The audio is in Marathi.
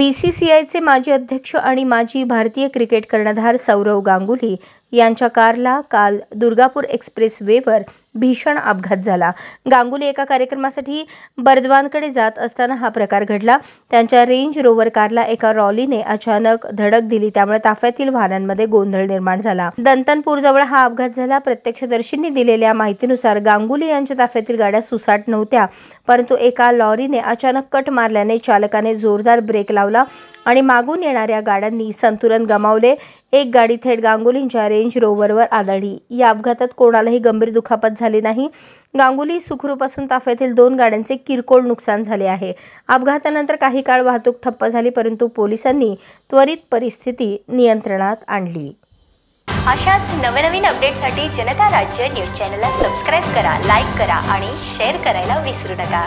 BCCIचे माजी अध्यक्ष आणि माजी भारतीय क्रिकेट कर्णधार सौरव गांगुली यांच्या कारला काल दुर्गापूर एक्सप्रेसवेवर भीषण अपघात झाला। गांगुली एका कार्यक्रमासाठी बर्दवानकडे जात असताना हा प्रकार घडला। त्यांच्या रेंज रोवर कारला एका रॉलीने अचानक धडक दिली, त्यामुळे ताफ्यातील वाहनांमध्ये गोंधळ निर्माण झाला। दंतनपूरजवळ हा अपघात झाला। प्रत्यक्षदर्शींनी दिलेल्या माहितीनुसार गांगुली यांच्या ताफ्यातील गाड्या सुसाट नव्हत्या, परंतु एका लॉरीने अचानक कट मारल्याने चालकाने जोरदार ब्रेक लावला आणि मागून येणाऱ्या गाड्यांनी संतुलन गमावले। एक गाडी थेट गांगुलींच्या रेंज रोवरवर आदळली। या अपघातात कोणालाही गंभीर दुखापत झाली नाही। गांगुली सुखरूप असून ताफ्यातील 2 गाड्यांचे किरकोळ नुकसान झाले आहे। अपघातानंतर काही काळ वाहतूक ठप्प झाली, परंतु पोलिसांनी त्वरित परिस्थिती नियंत्रणात आणली। अशाच नवनवीन अपडेटसाठी जनता राज्य न्यूज चॅनलला सबस्क्राइब करा, लाईक करा आणि शेअर करायला विसरू नका।